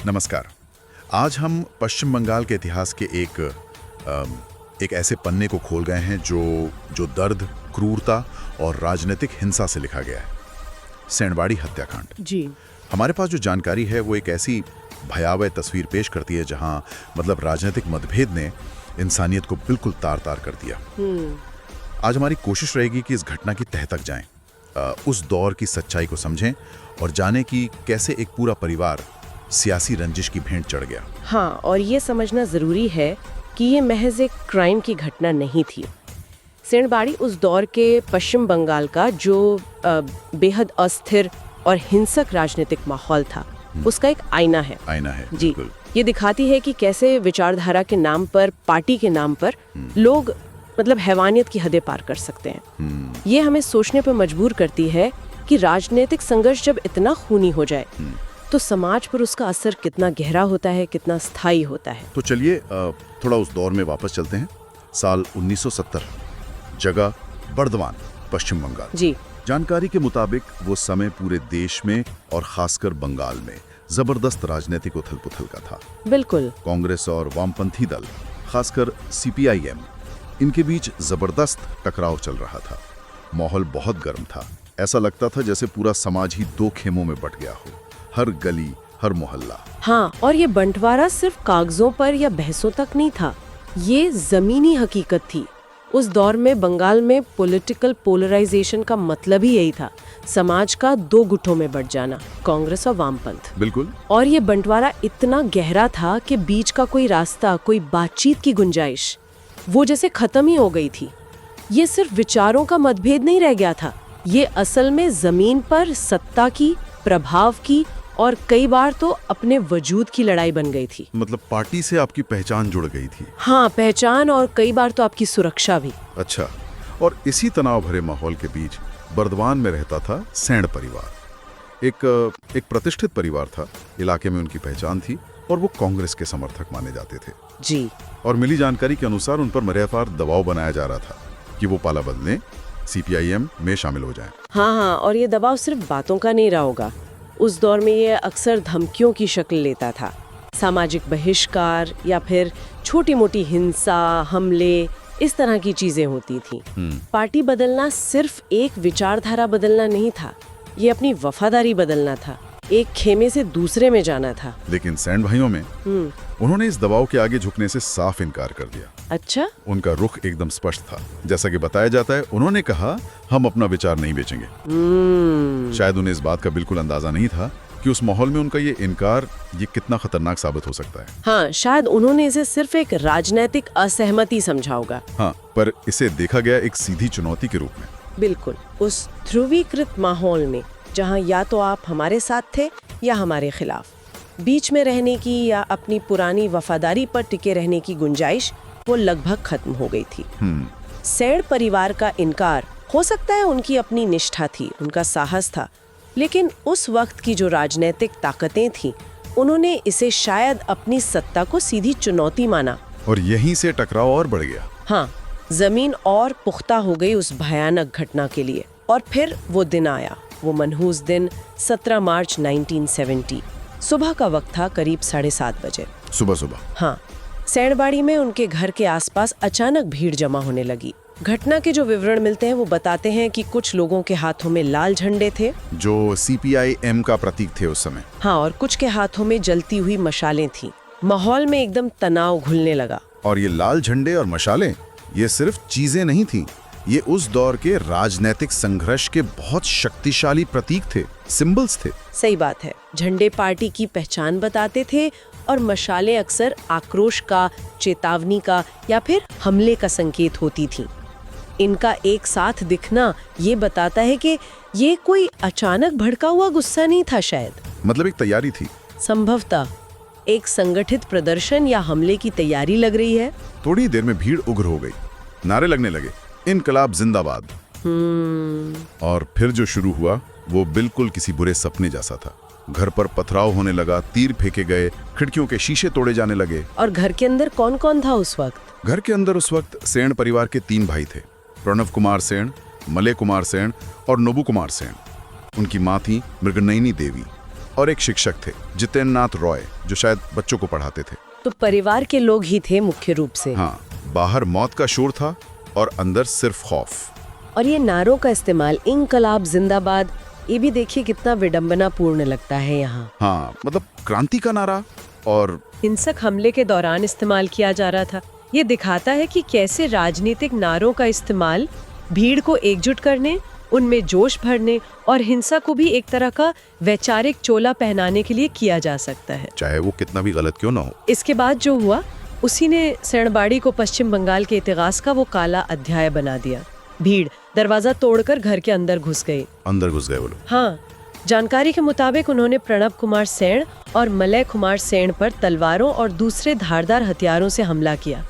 नमस्कार। आज हम पश्चिम बंगाल के इतिहास के एक ऐसे पन्ने को खोल गए हैं जो दर्द, क्रूरता और राजनीतिक हिंसा से लिखा गया है। सेंडबाड़ी हत्याकांड। जी। हमारे पास जो जानकारी है वो एक ऐसी भयावह तस्वीर पेश करती है जहां राजनीतिक मतभेद ने इंसानियत को बिल्कुल तार-तार कर दिया। आज हमारी कोशिश रहेगी कि इस घटना की तह तक जाएं, उस दौर की सच्चाई को समझें और जानें कि कैसे एक पूरा परिवार सियासी रंजिश की भेंट चढ़ गया। हाँ, और ये समझना जरूरी है कि ये महज एक क्राइम की घटना नहीं थी। सेंडबाड़ी उस दौर के पश्चिम बंगाल का जो बेहद अस्थिर और हिंसक राजनीतिक माहौल था, उसका एक आईना है। जी। बिल्कुल। ये दिखाती है कि कैसे विचारधारा के नाम पर, पार्टी के नाम पर लोग हैवानियत की हदें पार कर सकते हैं। ये हमें सोचने पर मजबूर करती है कि राजनीतिक संघर्ष जब इतना खूनी हो जाए तो समाज पर उसका असर कितना गहरा होता है, कितना स्थायी होता है। तो चलिए थोड़ा उस दौर में वापस चलते हैं। साल 1970, जगह बर्दवान, पश्चिम बंगाल। जी। जानकारी के मुताबिक वो समय पूरे देश में और खासकर बंगाल में जबरदस्त राजनीतिक उथल-पुथल का था। बिल्कुल। कांग्रेस और वामपंथी दल, खासकर CPIM, इनके बीच जबरदस्त टकराव चल रहा था। माहौल बहुत गर्म था। ऐसा लगता था जैसे पूरा समाज ही दो खेमों में बट गया हो, हर गली, हर मोहल्ला। हाँ, और ये बंटवारा सिर्फ कागजों पर या बहसों तक नहीं था, ये जमीनी हकीकत थी। उस दौर में बंगाल में पॉलिटिकल पोलराइजेशन का मतलब ही यही था, समाज का दो गुटों में बंट जाना, कांग्रेस और वामपंथ। बिल्कुल। और ये बंटवारा इतना गहरा था कि बीच का कोई रास्ता, कोई बातचीत की गुंजाइश, वो जैसे खत्म ही हो गई थी। ये सिर्फ विचारों का मतभेद नहीं रह गया था, ये असल में जमीन पर सत्ता की, प्रभाव की और कई बार तो अपने वजूद की लड़ाई बन गई थी। पार्टी से आपकी पहचान जुड़ गई थी। हाँ, पहचान और कई बार तो आपकी सुरक्षा भी। अच्छा, और इसी तनाव भरे माहौल के बीच बर्दवान में रहता था सेंड परिवार। एक प्रतिष्ठित परिवार था, इलाके में उनकी पहचान थी और वो कांग्रेस के समर्थक माने जाते थे। जी। और मिली जानकारी के अनुसार उन पर मरेफार दबाव बनाया जा रहा था कि वो पाला बदलने CPIM में शामिल हो जाएं। हाँ, और ये दबाव सिर्फ बातों का नहीं रहा होगा। उस दौर में ये अक्सर धमकियों की शक्ल लेता था। सामाजिक बहिष्कार या फिर छोटी मोटी हिंसा, हमले, इस तरह की चीजें होती थी। पार्टी बदलना सिर्फ एक विचारधारा बदलना नहीं था, ये अपनी वफादारी बदलना था, एक खेमे से दूसरे में जाना था। लेकिन सैंड भाइयों में उन्होंने इस दबाव के आगे झुकने से साफ इनकार कर दिया। अच्छा? उनका रुख एकदम स्पष्ट था। जैसा कि बताया जाता है, उन्होंने कहा, हम अपना विचार नहीं बेचेंगे। शायद उन्हें इस बात का बिल्कुल अंदाजा नहीं था कि उस माहौल में उनका ये इनकार ये कितना खतरनाक साबित हो सकता है। हाँ, शायद उन्होंने इसे सिर्फ एक राजनीतिक असहमति समझा होगा। हाँ, पर इसे देखा गया एक सीधी चुनौती के रूप में। बिल्कुल। उस ध्रुवीकृत माहौल में जहाँ या तो आप हमारे साथ थे या हमारे खिलाफ, बीच में रहने की या अपनी पुरानी वफादारी पर टिके रहने की गुंजाइश वो लगभग खत्म हो गई थी। सेंड परिवार का इनकार, हो सकता है उनकी अपनी निष्ठा थी, उनका साहस था, लेकिन उस वक्त की जो राजनीतिक ताकतें थीं, उन्होंने इसे शायद अपनी सत्ता को सीधी चुनौती माना। और यहीं से टकराव और बढ़ गया। हाँ, जमीन और पुख्ता हो गई उस भयानक घटना के लिए। और फिर वो दिन आया, वो मनहूस दिन, 17 मार्च 1970। सुबह का वक्त था, करीब 7:30 बजे। सुबह। हाँ, सेंडबाड़ी में उनके घर के आसपास अचानक भीड़ जमा होने लगी। घटना के जो विवरण मिलते हैं वो बताते हैं कि कुछ लोगों के हाथों में लाल झंडे थे, जो CPIM का प्रतीक थे उस समय। हाँ, और कुछ के हाथों में जलती हुई मशालें थीं। माहौल में एकदम तनाव घुलने लगा। और ये लाल झंडे और मशालें, ये सिर्फ चीजें नहीं थीं, ये उस दौर के राजनीतिक संघर्ष के बहुत शक्तिशाली प्रतीक थे, सिंबल्स थे। सही बात है। झंडे पार्टी की पहचान बताते थे और मशालें अक्सर आक्रोश का, चेतावनी का या फिर हमले का संकेत होती थीं। इनका एक साथ दिखना ये बताता है कि ये कोई अचानक भड़का हुआ गुस्सा नहीं था, शायद एक तैयारी थी। संभवतः एक संगठित प्रदर्शन या हमले की तैयारी लग रही है। थोड़ी देर में भीड़ उग्र हो गई, नारे लगने लगे, इनकलाब जिंदाबाद। और फिर जो शुरू हुआ वो बिल्कुल किसी बुरे सपने जैसा था। घर पर पथराव होने लगा, तीर फेंके गए, खिड़कियों के शीशे तोड़े जाने लगे। और घर के अंदर कौन कौन था उस वक्त? घर के अंदर उस वक्त सेन परिवार के 3 भाई थे, प्रणव कुमार सेन, मले कुमार सेन और नोबू कुमार सेन। उनकी माँ थी मृगनयनी देवी। और एक शिक्षक थे जितेंद्र नाथ रॉय, जो शायद बच्चों को पढ़ाते थे। तो परिवार के लोग ही थे मुख्य रूप से। हाँ, बाहर मौत का शोर था और अंदर सिर्फ खौफ। और ये नारों का इस्तेमाल, इंकलाब जिंदाबाद, ये भी देखिए कितना विडंबनापूर्ण लगता है यहाँ। हाँ, मतलब क्रांति का नारा और हिंसक हमले के दौरान इस्तेमाल किया जा रहा था। ये दिखाता है कि कैसे राजनीतिक नारों का इस्तेमाल भीड़ को एकजुट करने, उनमें जोश भरने और हिंसा को भी एक तरह का वैचारिक चोला पहनाने के लिए किया जा सकता है, चाहे वो कितना भी गलत क्यों ना हो। इसके बाद जो हुआ उसी ने सैणबाड़ी को पश्चिम बंगाल के इतिहास का वो काला अध्याय बना दिया। भीड़ दरवाजा तोड़कर घर के अंदर घुस गए वो लोग। हाँ, जानकारी के मुताबिक उन्होंने प्रणब कुमार सेन और मलय कुमार सेन पर तलवारों और दूसरे धारदार हथियारों से हमला किया।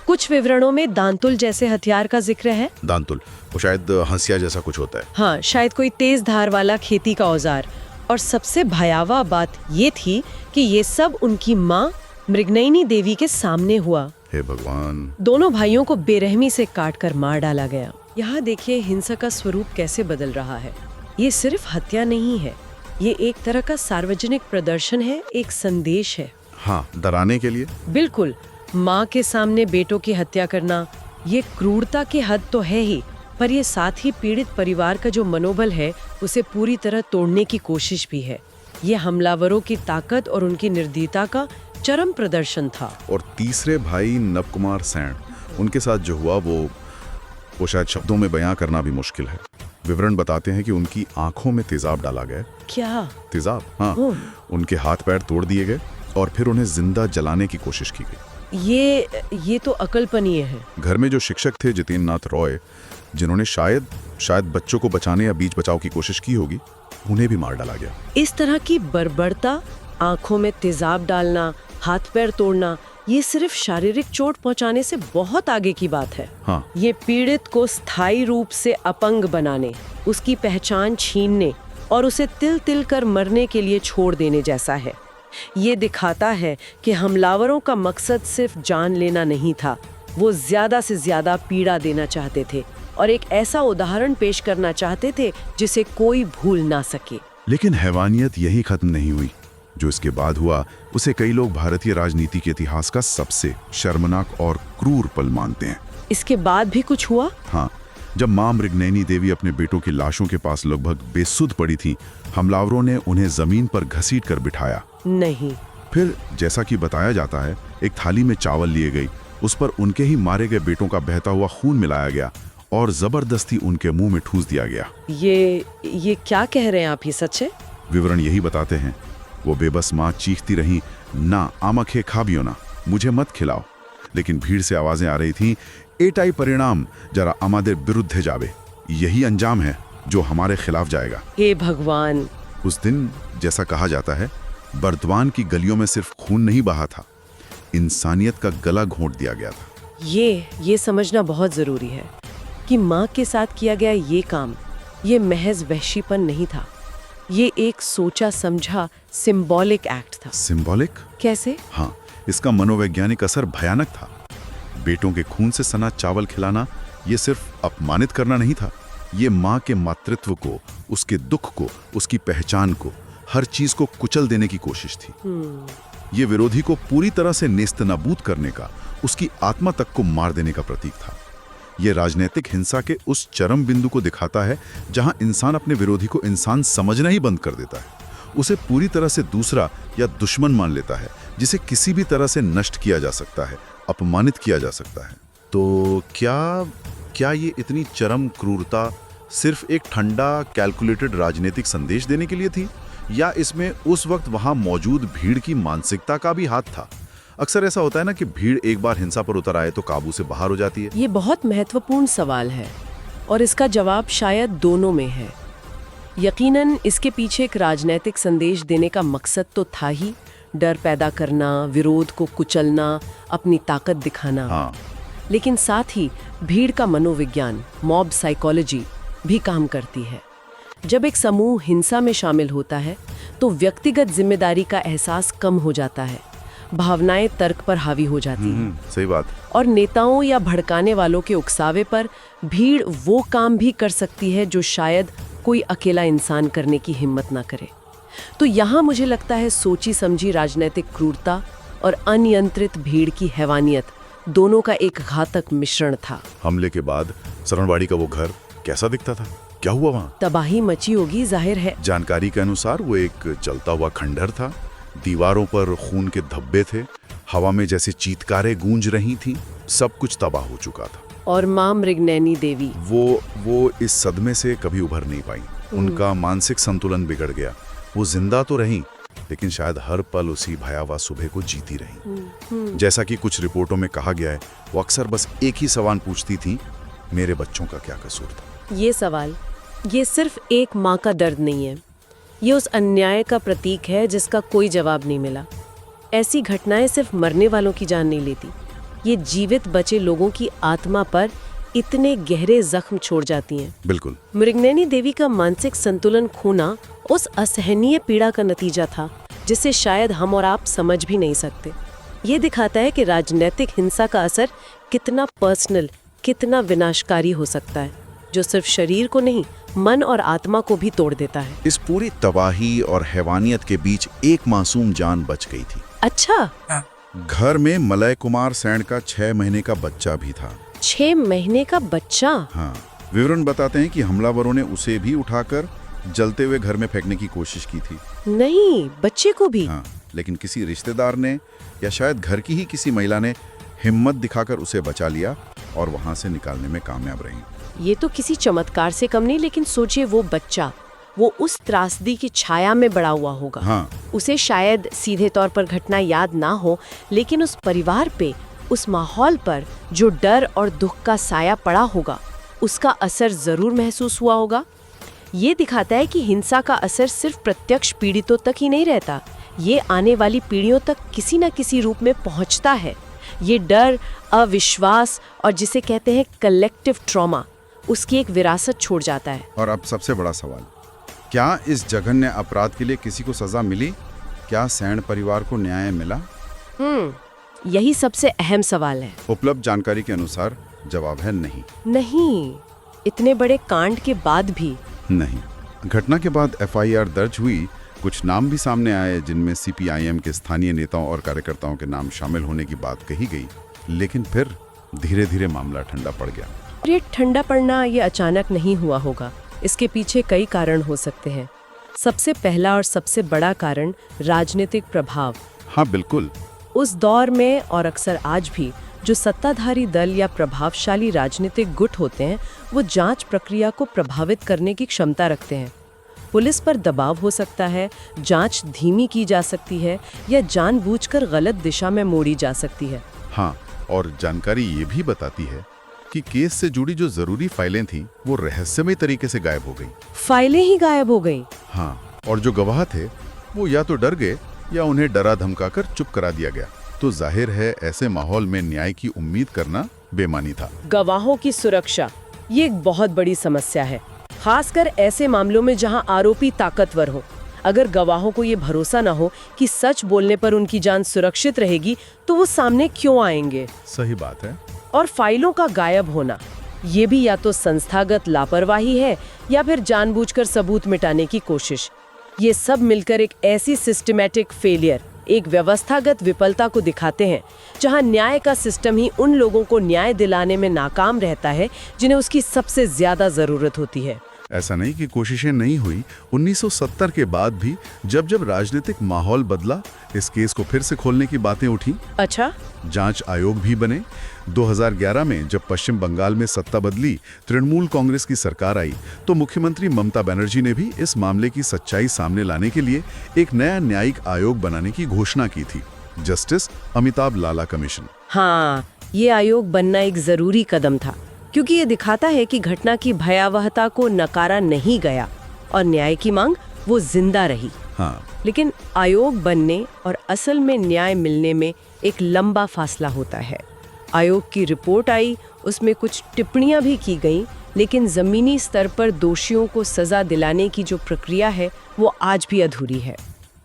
कुछ विवरणों में दांतुल जैसे हथियार का जिक्र है। दांतुल, वो शायद हंसिया जैसा कुछ होता है। हाँ, शायद कोई तेज धार वाला खेती का औजार। और सबसे भयावह बात ये थी कि ये सब उनकी माँ मृगनयनी देवी के सामने हुआ। हे भगवान। दोनों भाइयों को बेरहमी से काटकर मार डाला गया। यहाँ देखिए हिंसा का स्वरूप कैसे बदल रहा है। ये सिर्फ हत्या नहीं है, ये एक तरह का सार्वजनिक प्रदर्शन है, एक संदेश है। हाँ, डराने के लिए। बिल्कुल, माँ के सामने बेटों की हत्या करना, ये क्रूरता की हद तो है ही, पर ये साथ ही पीड़ित परिवार का जो मनोबल है उसे पूरी तरह तोड़ने की कोशिश भी है। ये हमलावरों की ताकत और उनकी निर्दयता का चरम प्रदर्शन था। और तीसरे भाई नवकुमार सेन, उनके साथ जो हुआ वो शायद शब्दों में बयां करना भी मुश्किल है। विवरण बताते हैं कि उनकी आंखों में तेजाब डाला गया। क्या तेजाब? हाँ, उनके हाथ पैर तोड़ दिए गए और फिर उन्हें जिंदा जलाने की कोशिश की गई। ये तो अकल्पनीय है। घर में जो शिक्षक थे जितेंद्र नाथ रॉय, जिन्होंने शायद बच्चों को बचाने या बीच बचाव की कोशिश की होगी, उन्हें भी मार डाला गया। इस तरह की बर्बरता, आंखों में तेजाब डालना, हाथ पैर तोड़ना, ये सिर्फ शारीरिक चोट पहुंचाने से बहुत आगे की बात है। हाँ। ये पीड़ित को स्थायी रूप से अपंग बनाने, उसकी पहचान छीनने और उसे तिल तिल कर मरने के लिए छोड़ देने जैसा है। ये दिखाता है कि हमलावरों का मकसद सिर्फ जान लेना नहीं था, वो ज्यादा से ज्यादा पीड़ा देना चाहते थे और एक ऐसा उदाहरण पेश करना चाहते थे जिसे कोई भूल ना सके। लेकिन हैवानियत यही खत्म नहीं हुई। जो इसके बाद हुआ उसे कई लोग भारतीय राजनीति के इतिहास का सबसे शर्मनाक और क्रूर पल मानते हैं। इसके बाद भी कुछ हुआ? हाँ, जब मां मृगनयनी देवी अपने बेटों की लाशों के पास लगभग बेसुध पड़ी थी, हमलावरों ने उन्हें जमीन पर घसीट कर बिठाया। नहीं। फिर जैसा कि बताया जाता है, एक थाली में चावल लिए गई, उस पर उनके ही मारे गए बेटों का बहता हुआ खून मिलाया गया और जबरदस्ती उनके मुंह में ठूस दिया गया। ये क्या कह रहे हैं आप, ये सच है? विवरण यही बताते हैं। वो बेबस माँ चीखती रही, ना आमखे खाबियो ना, मुझे मत खिलाओ। लेकिन भीड़ से आवाजें आ रही थीं, एटाई परिणाम जरा आमादेर विरुद्ध जावे, यही अंजाम है जो हमारे खिलाफ जाएगा। हे भगवान। उस दिन जैसा कहा जाता है, बर्दवान की गलियों में सिर्फ खून नहीं बहा था, इंसानियत का गला घोंट दिया गया था। ये समझना बहुत जरूरी है कि माँ के साथ किया गया ये काम, ये महज वहशीपन नहीं था, ये एक सोचा समझा सिंबॉलिक एक्ट था। सिंबॉलिक? कैसे? हाँ, इसका मनोवैज्ञानिक असर भयानक था। बेटों के खून से सना चावल खिलाना ये सिर्फ अपमानित करना नहीं था, ये माँ के मातृत्व को, उसके दुख को, उसकी पहचान को, हर चीज को कुचल देने की कोशिश थी। ये विरोधी को पूरी तरह से नेस्तनाबूद करने का, उसकी आत्मा तक को मार देने का प्रतीक था। ये राजनीतिक हिंसा के उस चरम बिंदु को दिखाता है जहां इंसान अपने विरोधी को इंसान समझना ही बंद कर देता है, उसे पूरी तरह से दूसरा या दुश्मन मान लेता है, जिसे किसी भी तरह से नष्ट किया जा सकता है, अपमानित किया जा सकता है। तो क्या ये इतनी चरम क्रूरता सिर्फ एक ठंडा कैलकुलेटेड राजनीतिक संदेश देने के लिए थी, या इसमें उस वक्त वहां मौजूद भीड़ की मानसिकता का भी हाथ था? अक्सर ऐसा होता है ना कि भीड़ एक बार हिंसा पर उतर आए तो काबू से बाहर हो जाती है। ये बहुत महत्वपूर्ण सवाल है और इसका जवाब शायद दोनों में है। यकीनन इसके पीछे एक राजनीतिक संदेश देने का मकसद तो था ही, डर पैदा करना, विरोध को कुचलना, अपनी ताकत दिखाना। हाँ। लेकिन साथ ही भीड़ का मनोविज्ञान, मॉब साइकोलॉजी भी काम करती है। जब एक समूह हिंसा में शामिल होता है तो व्यक्तिगत जिम्मेदारी का एहसास कम हो जाता है, भावनाएं तर्क पर हावी हो जाती हैं। सही बात। और नेताओं या भड़काने वालों के उकसावे पर भीड़ वो काम भी कर सकती है जो शायद कोई अकेला इंसान करने की हिम्मत ना करे। तो यहाँ मुझे लगता है सोची समझी राजनीतिक क्रूरता और अनियंत्रित भीड़ की हैवानियत दोनों का एक घातक मिश्रण था। हमले के बाद सरणवाड़ी का वो घर कैसा दिखता था? क्या हुआ वहाँ? तबाही मची होगी जाहिर है। जानकारी के अनुसार वो एक जलता हुआ खंडहर था। दीवारों पर खून के धब्बे थे, हवा में जैसे चीत्कारें गूंज रही थीं। सब कुछ तबाह हो चुका था। और मां मृगनयनी देवी वो इस सदमे से कभी उभर नहीं पाई। उनका मानसिक संतुलन बिगड़ गया। वो जिंदा तो रही, लेकिन शायद हर पल उसी भयावह सुबह को जीती रही। जैसा कि कुछ रिपोर्टों में कहा गया है, वो अक्सर बस एक ही सवाल पूछती थी, मेरे बच्चों का क्या कसूर था? ये सवाल, ये सिर्फ एक माँ का दर्द नहीं है, ये उस अन्याय का प्रतीक है जिसका कोई जवाब नहीं मिला। ऐसी घटनाएं सिर्फ मरने वालों की जान नहीं लेती, ये जीवित बचे लोगों की आत्मा पर इतने गहरे जख्म छोड़ जाती हैं। बिल्कुल। मृगनयनी देवी का मानसिक संतुलन खोना उस असहनीय पीड़ा का नतीजा था जिसे शायद हम और आप समझ भी नहीं सकते। ये दिखाता है कि राजनीतिक हिंसा का असर कितना पर्सनल, कितना विनाशकारी हो सकता है, जो सिर्फ शरीर को नहीं, मन और आत्मा को भी तोड़ देता है। इस पूरी तबाही और हैवानियत के बीच एक मासूम जान बच गई थी। अच्छा, घर में मलय कुमार सैन का 6 महीने का बच्चा भी था। 6 महीने का बच्चा? हाँ, विवरण बताते हैं कि हमलावरों ने उसे भी उठाकर जलते हुए घर में फेंकने की कोशिश की थी। नहीं, बच्चे को भी? हाँ, लेकिन किसी रिश्तेदार ने या शायद घर की ही किसी महिला ने हिम्मत दिखाकर उसे बचा लिया और वहां से निकालने में कामयाब रही। ये तो किसी चमत्कार से कम नहीं, लेकिन सोचिए वो बच्चा, वो उस त्रासदी की छाया में बड़ा हुआ होगा। हाँ। उसे शायद सीधे तौर पर घटना याद ना हो, लेकिन उस परिवार पे, उस माहौल पर जो डर और दुख का साया पड़ा होगा, उसका असर जरूर महसूस हुआ होगा। ये दिखाता है कि हिंसा का असर सिर्फ प्रत्यक्ष पीड़ितों तक ही नहीं रहता, ये आने वाली पीढ़ियों तक किसी न किसी रूप में पहुंचता है। ये डर, अविश्वास और जिसे कहते हैं कलेक्टिव ट्रॉमा, उसकी एक विरासत छोड़ जाता है। और अब सबसे बड़ा सवाल, क्या इस जघन्य अपराध के लिए किसी को सजा मिली? क्या सैन परिवार को न्याय मिला? यही सबसे अहम सवाल है। उपलब्ध जानकारी के अनुसार जवाब है नहीं। नहीं, इतने बड़े कांड के बाद भी नहीं। घटना के बाद एफआईआर दर्ज हुई, कुछ नाम भी सामने आए जिनमें सीपीआईएम के स्थानीय नेताओं और कार्यकर्ताओं के नाम शामिल होने की बात कही गई, लेकिन फिर धीरे धीरे मामला ठंडा पड़ गया। ये ठंडा पड़ना ये अचानक नहीं हुआ होगा, इसके पीछे कई कारण हो सकते हैं। सबसे पहला और सबसे बड़ा कारण राजनीतिक प्रभाव। हाँ बिल्कुल। उस दौर में और अक्सर आज भी जो सत्ताधारी दल या प्रभावशाली राजनीतिक गुट होते हैं, वो जांच प्रक्रिया को प्रभावित करने की क्षमता रखते हैं। पुलिस पर दबाव हो सकता है, जांच धीमी की जा सकती है या जानबूझकर गलत दिशा में मोड़ी जा सकती है। हाँ, और जानकारी ये भी बताती है कि केस से जुड़ी जो जरूरी फाइलें थीं, वो रहस्यमय तरीके से गायब हो गई। फाइलें ही गायब हो गई? हाँ, और जो गवाह थे वो या तो डर गए या उन्हें डरा धमकाकर चुप करा दिया गया। तो जाहिर है ऐसे माहौल में न्याय की उम्मीद करना बेमानी था। गवाहों की सुरक्षा ये एक बहुत बड़ी समस्या है, खासकर ऐसे मामलों में जहां आरोपी ताकतवर हो। अगर गवाहों को ये भरोसा ना हो कि सच बोलने पर उनकी जान सुरक्षित रहेगी, तो वो सामने क्यों आएंगे? सही बात है। और फाइलों का गायब होना, ये भी या तो संस्थागत लापरवाही है या फिर जानबूझकर सबूत मिटाने की कोशिश। ये सब मिलकर एक ऐसी सिस्टमैटिक फेलियर, एक व्यवस्थागत विफलता को दिखाते हैं, जहां न्याय का सिस्टम ही उन लोगों को न्याय दिलाने में नाकाम रहता है जिन्हें उसकी सबसे ज्यादा जरूरत होती है। ऐसा नहीं कि कोशिशें नहीं हुई। 1970 के बाद भी जब जब राजनीतिक माहौल बदला, इस केस को फिर से खोलने की बातें उठी। अच्छा, जांच आयोग भी बने। 2011 में जब पश्चिम बंगाल में सत्ता बदली, तृणमूल कांग्रेस की सरकार आई, तो मुख्यमंत्री ममता बनर्जी ने भी इस मामले की सच्चाई सामने लाने के लिए एक नया न्यायिक आयोग बनाने की घोषणा की थी, जस्टिस अमिताभ लाला कमीशन। हाँ, ये आयोग बनना एक जरूरी कदम था, क्योंकि ये दिखाता है कि घटना की भयावहता को नकारा नहीं गया और न्याय की मांग वो जिंदा रही। हाँ। लेकिन आयोग बनने और असल में न्याय मिलने में एक लंबा फासला होता है। आयोग की रिपोर्ट आई, उसमें कुछ टिप्पणियां भी की गईं, लेकिन जमीनी स्तर पर दोषियों को सजा दिलाने की जो प्रक्रिया है वो आज भी अधूरी है।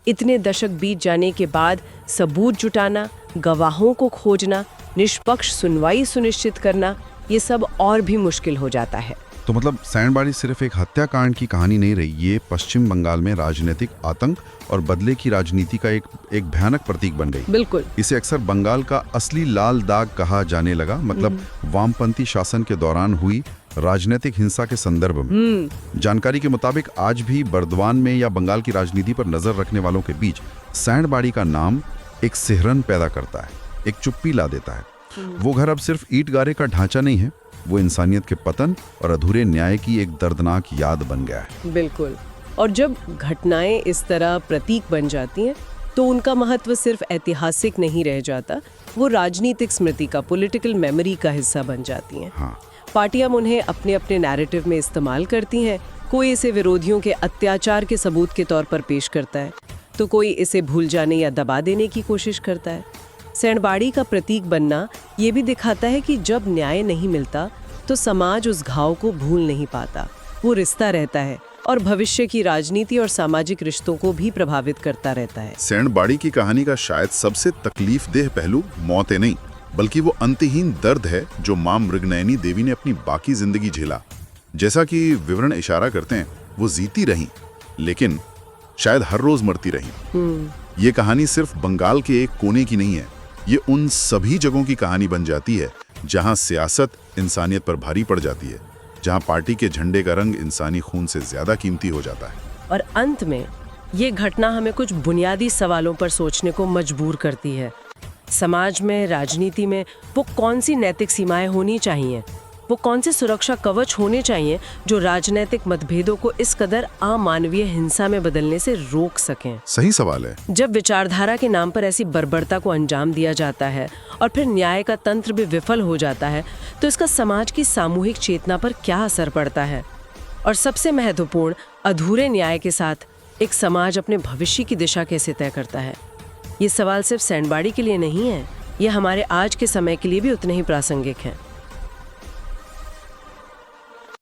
इतने दशक बीत जाने के बाद सबूत जुटाना, गवाहों को खोजना, निष्पक्ष सुनवाई सुनिश्चित करना, ये सब और भी मुश्किल हो जाता है। तो मतलब सैंडबाड़ी सिर्फ एक हत्याकांड की कहानी नहीं रही, ये पश्चिम बंगाल में राजनीतिक आतंक और बदले की राजनीति का एक भयानक प्रतीक बन गई। बिल्कुल। इसे अक्सर बंगाल का असली लाल दाग कहा जाने लगा, मतलब वामपंथी शासन के दौरान हुई राजनीतिक हिंसा के संदर्भ में। जानकारी के मुताबिक आज भी बर्दवान में या बंगाल की राजनीति पर नजर रखने वालों के बीच सैंडबाड़ी का नाम एक सिहरन पैदा करता है, एक चुप्पी ला देता है। वो घर अब सिर्फ ईंट गारे का ढांचा नहीं है, वो इंसानियत के पतन और अधूरे न्याय की एक दर्दनाक याद बन गया है। बिल्कुल। और जब घटनाएं इस तरह प्रतीक बन जाती हैं तो उनका महत्व सिर्फ ऐतिहासिक नहीं रह जाता, वो राजनीतिक स्मृति का, पॉलिटिकल मेमोरी का हिस्सा बन जाती हैं। हाँ। पार्टियां उन्हें अपने अपने नैरेटिव में इस्तेमाल करती हैं। कोई इसे विरोधियों के अत्याचार के सबूत के तौर पर पेश करता है, तो कोई इसे भूल जाने या दबा देने की कोशिश करता है। सैंडबाड़ी का प्रतीक बनना ये भी दिखाता है कि जब न्याय नहीं मिलता तो समाज उस घाव को भूल नहीं पाता, वो रिश्ता रहता है और भविष्य की राजनीति और सामाजिक रिश्तों को भी प्रभावित करता रहता है। सैंडबाड़ी की कहानी का शायद सबसे तकलीफदेह पहलू मौतें नहीं, बल्कि वो अंतहीन दर्द है जो मां मृगनयनी देवी ने अपनी बाकी जिंदगी झेला। जैसा कि विवरण इशारा करते हैं, वो जीती रही, लेकिन शायद हर रोज मरती रही। ये कहानी सिर्फ बंगाल के एक कोने की नहीं है, ये उन सभी जगहों की कहानी बन जाती है जहां सियासत इंसानियत पर भारी पड़ जाती है, जहां पार्टी के झंडे का रंग इंसानी खून से ज्यादा कीमती हो जाता है। और अंत में ये घटना हमें कुछ बुनियादी सवालों पर सोचने को मजबूर करती है। समाज में, राजनीति में वो कौन सी नैतिक सीमाएं होनी चाहिए, वो कौन से सुरक्षा कवच होने चाहिए जो राजनीतिक मतभेदों को इस कदर अमानवीय हिंसा में बदलने से रोक सकें। सही सवाल है। जब विचारधारा के नाम पर ऐसी बर्बरता को अंजाम दिया जाता है और फिर न्याय का तंत्र भी विफल हो जाता है, तो इसका समाज की सामूहिक चेतना पर क्या असर पड़ता है? और सबसे महत्वपूर्ण, अधूरे न्याय के साथ एक समाज अपने भविष्य की दिशा कैसे तय करता है? ये सवाल सिर्फ सैंडबाड़ी के लिए नहीं है, ये हमारे आज के समय के लिए भी उतने ही प्रासंगिक हैं।